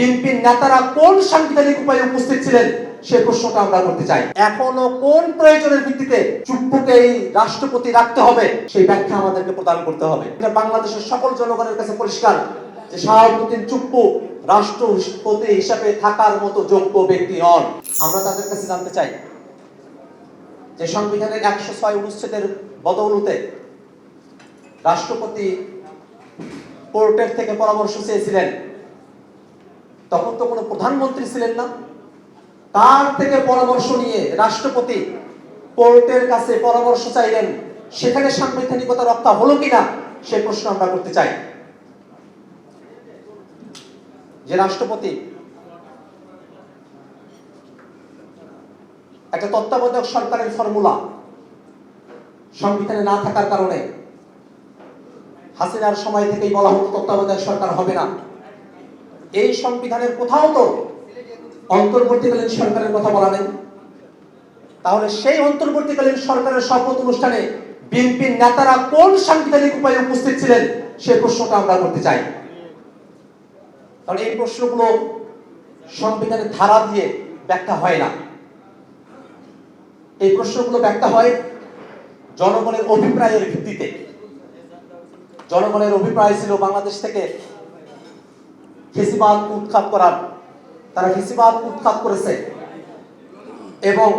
বিএনপির নেতারা কোন সাংবিধানিক উপায়ে উপস্থিত ছিলেন সেই প্রশ্নটা আমরা করতে চাই। এখনো কোন প্রয়োজনের ভিত্তিতে চুপ্পুকে এই রাষ্ট্রপতি রাখতে হবে সেই ব্যাখ্যা আমাদেরকে প্রদান করতে হবে। এটা বাংলাদেশের সকল জনগণের কাছে পরিষ্কার যে শাহাবুদ্দিন চুপ্পু রাষ্ট্রপতি হিসাবে থাকার মতো যোগ্য ব্যক্তি নন। আমরা তাদের কাছে জানতে চাই যে সংবিধানের 106 অনুচ্ছেদের বদৌলতে রাষ্ট্রপতি কোর্টের থেকে পরামর্শ চেয়েছিলেন, তখন তো কোনো প্রধানমন্ত্রী ছিলেন না। কার থেকে পরামর্শ নিয়ে রাষ্ট্রপতি কোর্টের কাছে পরামর্শ চাইলেন, সেখানে সাংবিধানিকতা রক্ষা হলো কিনা সে প্রশ্ন আমরা করতে চাই। যে রাষ্ট্রপতি একটা তত্ত্বাবধায়ক সরকারের ফর্মুলা সংবিধানে না থাকার কারণে হাসিনার সময় থেকেই বলা হতো তত্ত্বাবধায়ক সরকার হবে না। এই সংবিধানের কোথাও তো অন্তর্বর্তীকালীন সরকারের কথা বলা নেই। তাহলে সেই অন্তর্বর্তীকালীন সরকারের শপথ অনুষ্ঠানে বিএনপির নেতারা কোন সাংবিধানিক উপায়ে উপস্থিত ছিলেন সেই প্রশ্নটা আমরা করতে চাই। কারণ এই প্রশ্নগুলো সংবিধানের ধারা দিয়ে ব্যাখ্যা হয় না। এই প্রশ্নগুলো ব্যাখ্যা হয় জনগণের অভিপ্রায়ের ভিত্তিতে। জনগণের অভিপ্রায় ছিল বাংলাদেশ থেকে ফ্যাসিবাদ উৎখাত করার। তারা ফ্যাসিবাদ উৎখাত করেছে এবং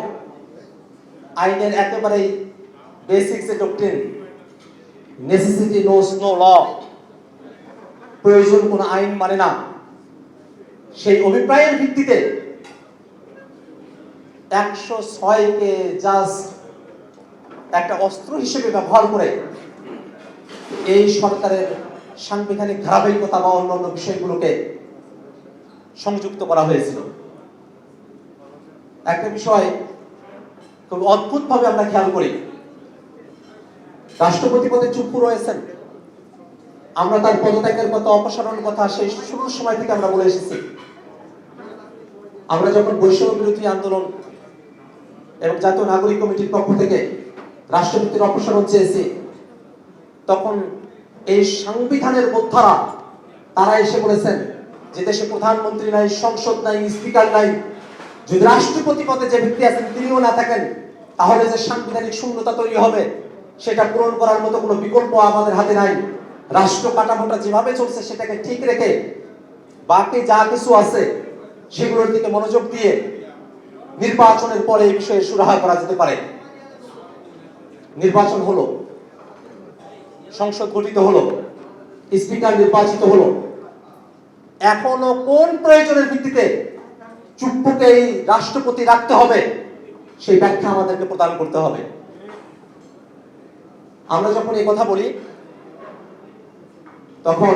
আইনের একেবারেই বেসিক্স এ doctrine, necessity knows no law, প্রয়োজন কোনো আইন মানে না, সেই অভিপ্রায়ের ভিত্তিতে 106-কে জাস্ট একটা অস্ত্র হিসেবে ব্যবহার করে এই সরকারের সাংবিধানিক ধারাবাহিকতা বা অন্যান্য বিষয়গুলোকে সংযুক্ত করা হয়েছিল। একটা বিষয় খুব অদ্ভুত ভাবে আমরা খেয়াল করি, রাষ্ট্রপতি পদে চুপ্পু রয়েছেন। আমরা তার পদত্যাগের কথা, অপসারণের কথা সেই শুরুর সময় থেকে আমরা বলে এসেছি। আমরা যখন বৈষম্য বিরোধী আন্দোলন এবং জাতীয় নাগরিক কমিটির পক্ষ থেকে রাষ্ট্রপতির অপসারণ চেয়েছি, তখন এই সংবিধানের বোদ্ধারা তারা এসে বলেছেন যে দেশে প্রধানমন্ত্রী নাই, সংসদ নাই, স্পিকার নাই, যদি রাষ্ট্রপতি পদে যে ব্যক্তি আছেন তিনিও না থাকেন তাহলে যে সাংবিধানিক শূন্যতা তৈরি হবে সেটা পূরণ করার মতো কোনো বিকল্প আমাদের হাতে নাই। রাষ্ট্র কাঠামোটা যেভাবে চলছে সেটাকে ঠিক রেখে বাকি যা কিছু আছে সেগুলোর দিকে মনোযোগ দিয়ে নির্বাচনের পরে এই বিষয়ে সুরাহা করা যেতে পারে। নির্বাচন হলো, সংসদ গঠিত হলো, স্পিকার নির্বাচিত হলো, এখনো কোন প্রয়োজনের ভিত্তিতে চুপ্পুকে এই রাষ্ট্রপতি রাখতে হবে সেই ব্যাখ্যা আমাদেরকে প্রদান করতে হবে। আমরা যখন এই কথা বলি তখন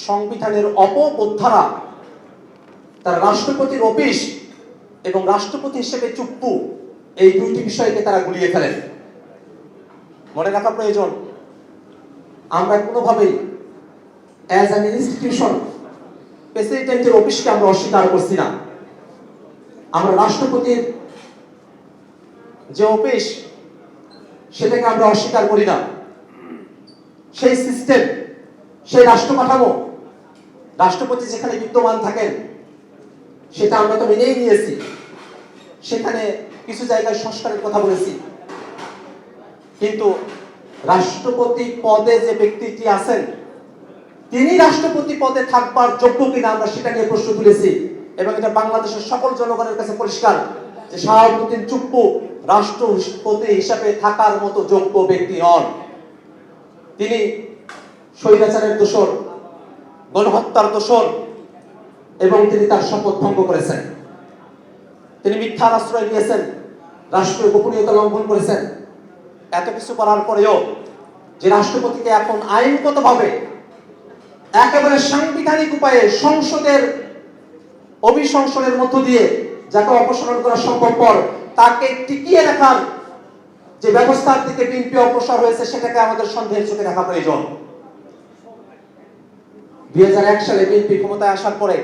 সংবিধানের অপবোদ্ধারা তারা রাষ্ট্রপতির অফিস এবং রাষ্ট্রপতি হিসেবে চুপ্পু এই দুইটি বিষয়কে তারা গুলিয়ে ফেলেন। মনে রাখা প্রয়োজন, আমরা কোনোভাবেই অ্যাজ অ্যান ইনস্টিটিউশন প্রেসিডেন্টের অফিসকে আমরা অস্বীকার করছি না। আমরা রাষ্ট্রপতির যে অফিস সেটাকে আমরা অস্বীকার করি না। সেই সিস্টেম, সেই রাষ্ট্র কাঠামো, রাষ্ট্রপতি যেখানে বিদ্যমান থাকেন সেটা আমরা তো মেনেই নিয়েছি। সেখানে কিছু জায়গায় সংস্কারের কথা বলেছি, কিন্তু রাষ্ট্রপতি পদে যে ব্যক্তিটি আছেন তিনি রাষ্ট্রপতি পদে থাকবার যোগ্য কিনা আমরা সেটা নিয়ে প্রশ্ন তুলেছি। এবং এটা বাংলাদেশের সকল জনগণের কাছে পরিষ্কার যে শাহাবুদ্দিন চুপ্পু রাষ্ট্রপতি হিসাবে থাকার মতো যোগ্য ব্যক্তি নন। তিনি স্বৈরাচারের দোষর, গণহত্যার দোষর এবং তিনি তার শপথ ভঙ্গ করেছেন। তিনি মিথ্যার আশ্রয় নিয়েছেন, রাষ্ট্রীয় গোপনীয়তা লঙ্ঘন করেছেন। এত কিছু করার পরেও যে রাষ্ট্রপতিকে এখন আইনগতভাবে একেবারে সাংবিধানিক উপায়ে সংসদের অভিশংসনের মধ্য দিয়ে যাকে অপসারণ করা সম্ভবপর তাকে টিকিয়ে রাখার যে ব্যবস্থার দিকে বিএনপি অগ্রসর হয়েছে সেটাকে আমাদের সন্দেহের চোখে দেখা প্রয়োজন। 2001 সালে বিএনপি ক্ষমতায় আসার পরে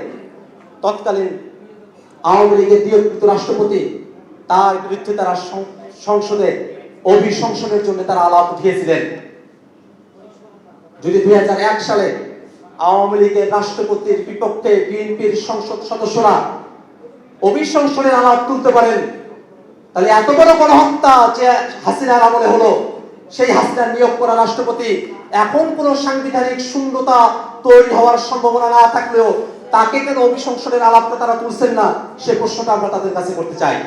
তৎকালীন আওয়ামী লীগের নিয়োজিত রাষ্ট্রপতি তার বিরুদ্ধে তারা সংসদে অভিশংসনের জন্য তারা আলাপ উঠিয়েছিলেন। যদি 2001 সালে আওয়ামী লীগের রাষ্ট্রপতির বিপক্ষে বিএনপির সংসদ সদস্যরা অভিশংসনের আলাপ তুলতে পারেন, তাহলে এত বড় গণহত্যা যে হাসিনার আমলে হলো, সেই হাসিনার নিয়োগ করা রাষ্ট্রপতি এখন কোন সাংবিধানিক শূন্যতা তৈরি হওয়ার সম্ভাবনা না থাকলেও তাকে কেন অভিশংসনের আলাপটা তারা তুলছেন না, সে প্রশ্নটা আমরা তাদের কাছে করতে চাই।